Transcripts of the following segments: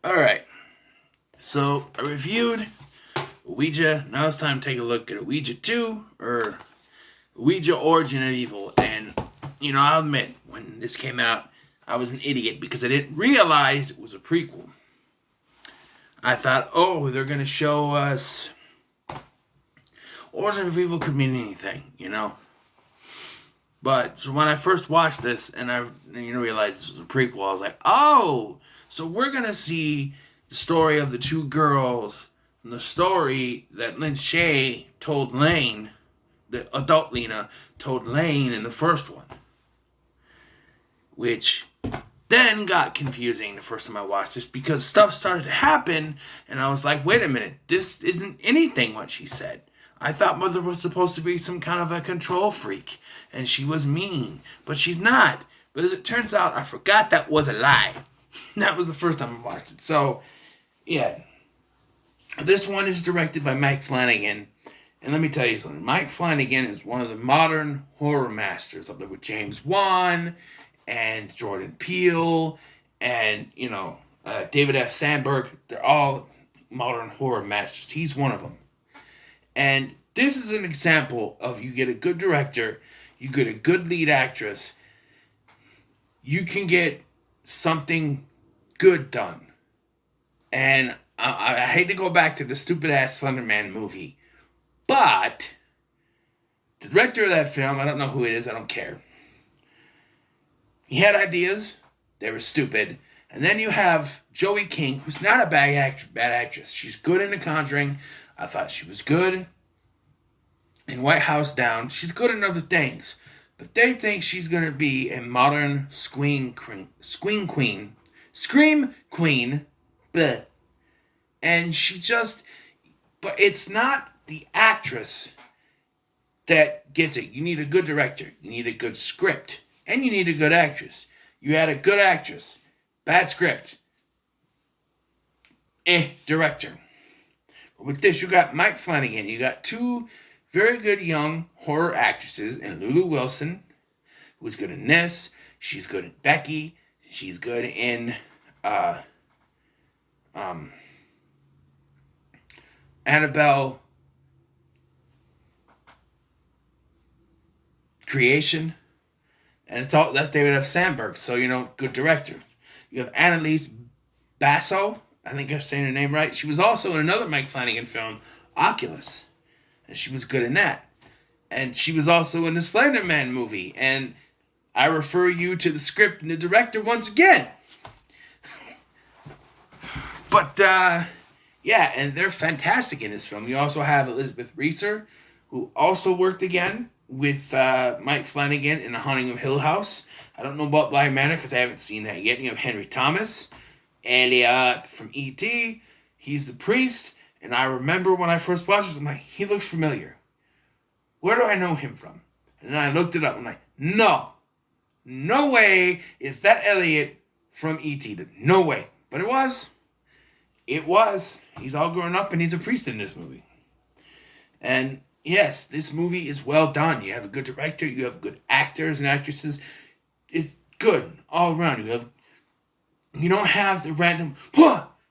Alright, so I reviewed Ouija. Now it's time to take a look at Ouija 2, or Ouija Origin of Evil. And, I'll admit, when this came out, I was an idiot because I didn't realize it was a prequel. I thought, oh, they're going to show us... Origin of Evil could mean anything. But so when I first watched this and I realized this was a prequel, I was like, oh, so we're going to see the story of the two girls and the story that Lynn Shay told Lane, the adult Lena, told Lane in the first one. Which then got confusing the first time I watched this because stuff started to happen and I was like, wait a minute, this isn't anything what she said. I thought Mother was supposed to be some kind of a control freak, and she was mean, but she's not. But as it turns out, I forgot that was a lie. That was the first time I watched it. So, yeah. This one is directed by Mike Flanagan, and let me tell you something. Mike Flanagan is one of the modern horror masters, up there with James Wan, and Jordan Peele, and, David F. Sandberg. They're all modern horror masters. He's one of them. And this is an example of you get a good director, you get a good lead actress, you can get something good done. And I hate to go back to the stupid-ass Slender Man movie, but the director of that film, I don't know who it is, I don't care. He had ideas, they were stupid. And then you have Joey King, who's not a bad actress. She's good in The Conjuring. I thought she was good in White House Down. She's good in other things. But they think she's going to be a modern scream queen. Bleh. And she just... But it's not the actress that gets it. You need a good director. You need a good script. And you need a good actress. You had a good actress. Bad script. Director. But with this, you got Mike Flanagan. You got two very good young horror actresses in Lulu Wilson, who's good in this. She's good in Becky. She's good in Annabelle Creation. And that's David F. Sandberg, so good director. You have Annalise Basso. I think I'm saying her name right. She was also in another Mike Flanagan film, Oculus. And she was good in that. And she was also in the Slender Man movie. And I refer you to the script and the director once again. But, yeah, and they're fantastic in this film. You also have Elizabeth Reeser, who also worked again with Mike Flanagan in The Haunting of Hill House. I don't know about Bly Manor because I haven't seen that yet. And you have Henry Thomas. Elliot from E.T. He's the priest. And I remember when I first watched this, I'm like, he looks familiar. Where do I know him from? And then I looked it up. I'm like, no way is that Elliot from E.T. No way. But it was. He's all grown up and he's a priest in this movie. And yes, this movie is well done. You have a good director. You have good actors and actresses. It's good all around. You don't have the random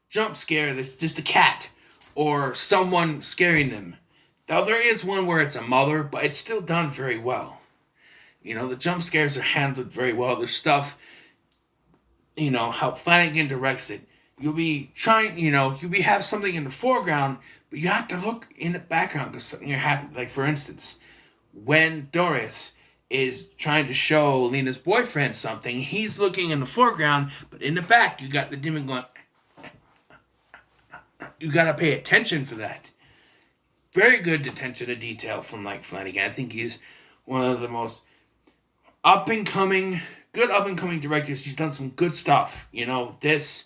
jump scare that's just a cat or someone scaring them. Now, there is one where it's a mother, but it's still done very well. The jump scares are handled very well. There's stuff, how Flanagan directs it. You'll be trying, you'll be have something in the foreground, but you have to look in the background because something you're happy. Like, for instance, when Doris is trying to show Lena's boyfriend something, he's looking in the foreground, but in the back, you got the demon going. You got to pay attention for that. Very good attention to detail from Mike Flanagan. I think he's one of the most up-and-coming directors. He's done some good stuff. This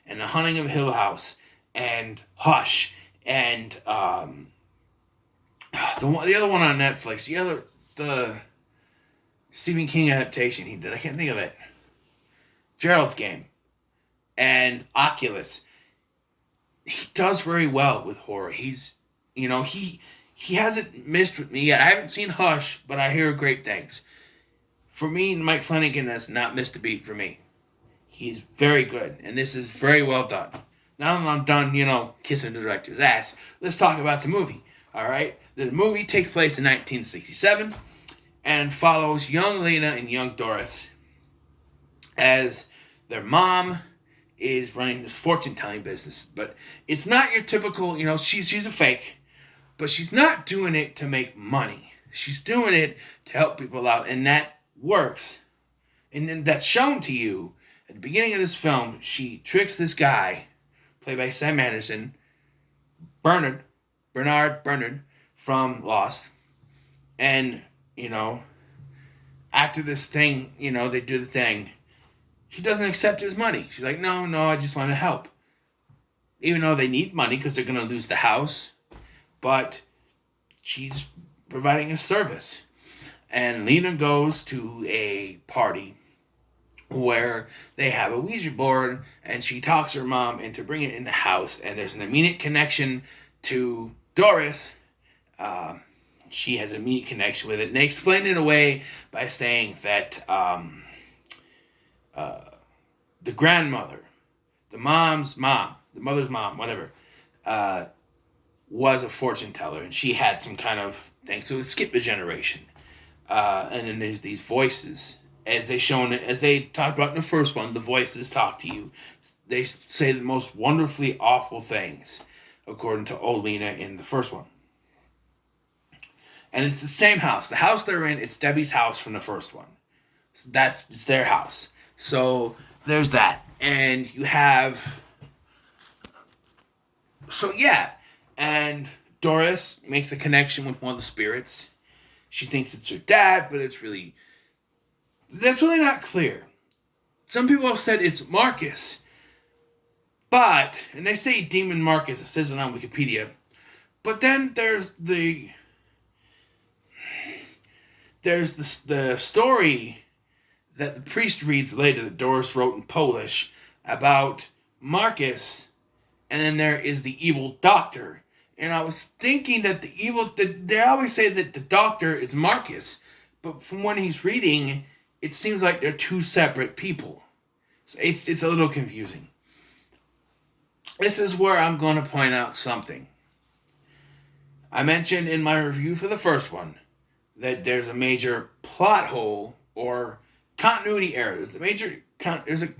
and The Haunting of Hill House and Hush and the other one on Netflix. The Stephen King adaptation he did. I can't think of it. Gerald's Game and Oculus. He does very well with horror. He's, he hasn't missed with me yet. I haven't seen Hush, but I hear great things. For me, Mike Flanagan has not missed a beat for me. He's very good, and this is very well done. now that I'm done, kissing the director's ass, let's talk about the movie. All right? The movie takes place in 1967 and follows young Lena and young Doris as their mom is running this fortune-telling business. But it's not your typical, she's a fake, but she's not doing it to make money. She's doing it to help people out, and that works. And then that's shown to you. At the beginning of this film, she tricks this guy, played by Sam Anderson, Bernard from Lost. And, after this thing, they do the thing. She doesn't accept his money. She's like, no, I just want to help. Even though they need money because they're going to lose the house. But she's providing a service. And Lena goes to a party where they have a Ouija board, and she talks her mom into bringing it in the house, and there's an immediate connection to Doris. She has an immediate connection with it, and they explain it away by saying that the grandmother, the mother's mom, whatever, was a fortune teller, and she had some kind of thing, so it skipped a generation. And then there's these voices. As they talked about in the first one, the voices talk to you. They say the most wonderfully awful things, according to old Lena in the first one. And it's the same house. The house they're in, it's Debbie's house from the first one. So it's their house. So there's that. And you have... So yeah. And Doris makes a connection with one of the spirits. She thinks it's her dad, but that's really not clear. Some people have said it's Marcus. But, and they say Demon Marcus, it says it on Wikipedia. But then there's the story that the priest reads later that Doris wrote in Polish about Marcus, and then there is the evil doctor. And I was thinking that they always say that the doctor is Marcus, but from when he's reading, it seems like they're two separate people. So it's a little confusing. This is where I'm going to point out something. I mentioned in my review for the first one that there's a major plot hole or continuity error. There's a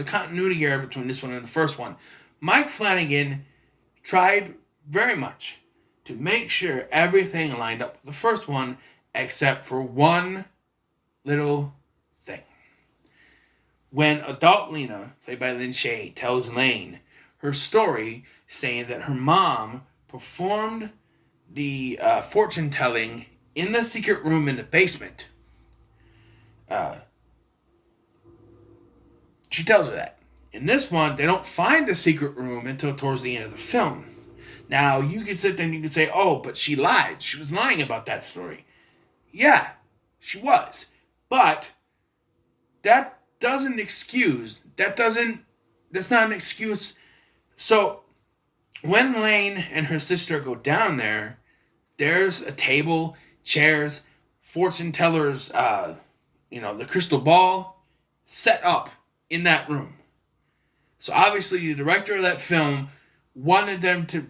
continuity error between this one and the first one. Mike Flanagan tried very much to make sure everything lined up with the first one, except for one little thing. When adult Lena, played by Lynn Shay, tells Lane her story, saying that her mom performed the fortune telling in the secret room in the basement, she tells her that. In this one, they don't find the secret room until towards the end of the film. Now, you could sit there and you could say, oh, but she lied. She was lying about that story. Yeah, she was. But that's not an excuse. So, when Lane and her sister go down there, there's a table, chairs, fortune tellers, the crystal ball set up in that room. So obviously the director of that film wanted them to,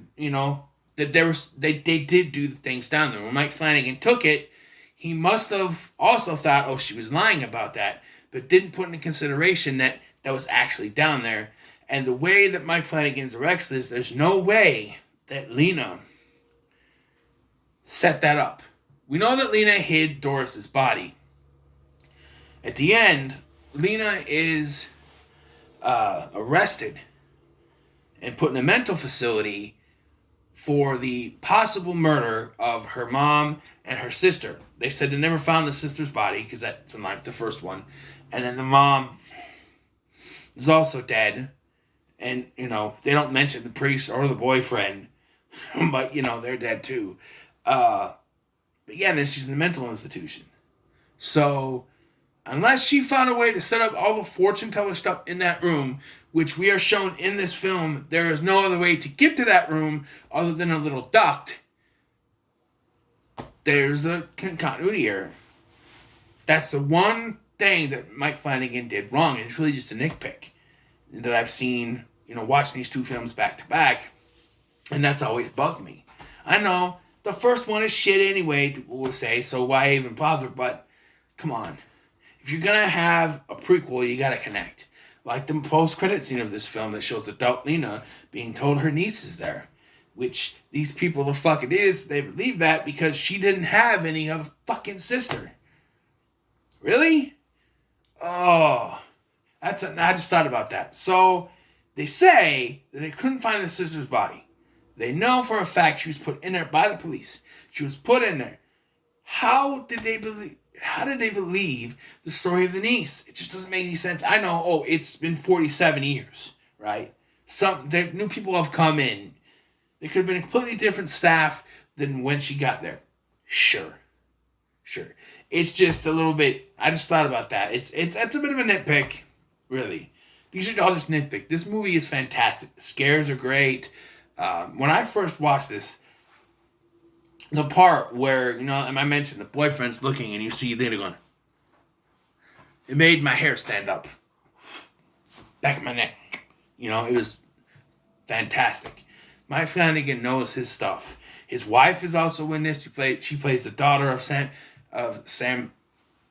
that they did do the things down there. When Mike Flanagan took it, he must have also thought, oh, she was lying about that, but didn't put into consideration that was actually down there. And the way that Mike Flanagan directs this, there's no way that Lena set that up. We know that Lena hid Doris's body. At the end, Lena is arrested and put in a mental facility for the possible murder of her mom and her sister. They said they never found the sister's body because that's unlike the first one. And then the mom is also dead. And, they don't mention the priest or the boyfriend. But, they're dead too. But yeah, then she's in a mental institution. So, unless she found a way to set up all the fortune teller stuff in that room, which we are shown in this film, there is no other way to get to that room other than a little duct. There's a continuity error. That's the one thing that Mike Flanagan did wrong, and it's really just a nitpick that I've seen, watching these two films back to back, and that's always bugged me. I know the first one is shit anyway, people will say, so why even bother? But come on, if you're gonna have a prequel, you gotta connect. Like the post-credit scene of this film that shows adult Lena being told her niece is there, which these people are fucking idiots. They believe that because she didn't have any other fucking sister. Really? Oh, I just thought about that. So they say that they couldn't find the sister's body. They know for a fact she was put in there by the police. She was put in there. How did they believe the story of the niece? It just doesn't make any sense. I know, it's been 47 years, right? New people have come in. There could have been a completely different staff than when she got there. Sure. It's just a little bit, I just thought about that. It's a bit of a nitpick, really. These are all just nitpick. This movie is fantastic. The scares are great. When I first watched this, the part where, I mentioned the boyfriend's looking and you see Lena going, it made my hair stand up. Back of my neck. It was fantastic. Mike Flanagan knows his stuff. His wife is also in this. She plays the daughter of Sam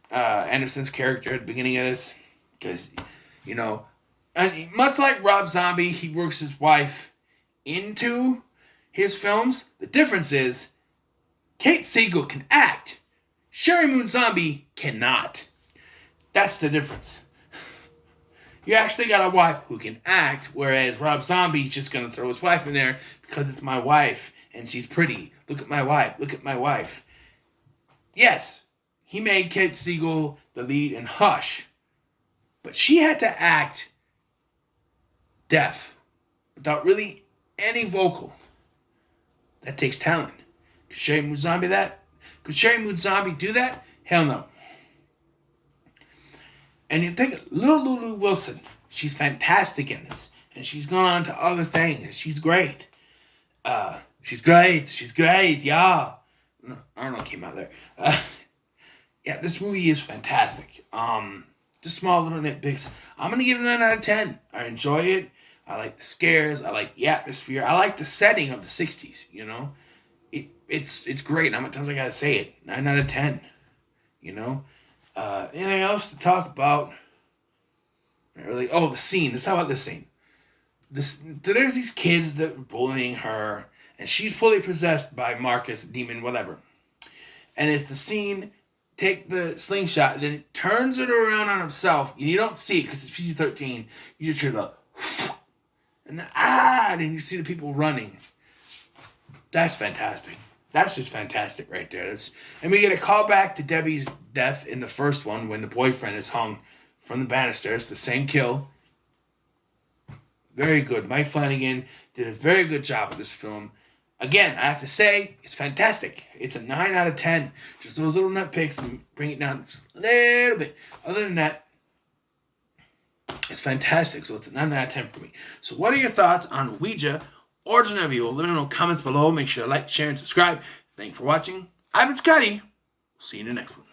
Anderson's character at the beginning of this. Because, and much like Rob Zombie, he works his wife into his films. The difference is Kate Siegel can act. Sherry Moon Zombie cannot. That's the difference. You actually got a wife who can act, whereas Rob Zombie's just going to throw his wife in there because it's my wife and she's pretty. Look at my wife. Yes, he made Kate Siegel the lead in Hush, but she had to act deaf without really any vocal. That takes talent. Could Sherry Moon Zombie do that? Hell no. And you think little Lulu Wilson, she's fantastic in this. And she's gone on to other things. She's great. She's great, yeah. I don't know what came out there. Yeah, this movie is fantastic. Just small little nitpicks. I'm going to give it a 9 out of 10. I enjoy it. I like the scares. I like the atmosphere. I like the setting of the 60s, It's great. How many times I got to say it? 9 out of 10, Anything else to talk about? Not really. Oh, the scene. Let's talk about this scene. There's these kids that are bullying her, and she's fully possessed by Marcus, demon, whatever. And it's the scene, take the slingshot, and then it turns it around on himself. And you don't see it because it's PG-13. You just hear the, and then you see the people running. That's fantastic. That's just fantastic right there. And we get a call back to Debbie's death in the first one when the boyfriend is hung from the banisters. The same kill. Very good. Mike Flanagan did a very good job with this film. Again, I have to say, it's fantastic. It's a 9 out of 10. Just those little nitpicks and bring it down just a little bit. Other than that, it's fantastic. So it's a 9 out of 10 for me. So what are your thoughts on Ouija? Origin of Evil? Let me know in the comments below. Make sure to like, share, and subscribe. Thank you for watching. I've been Scotty. See you in the next one.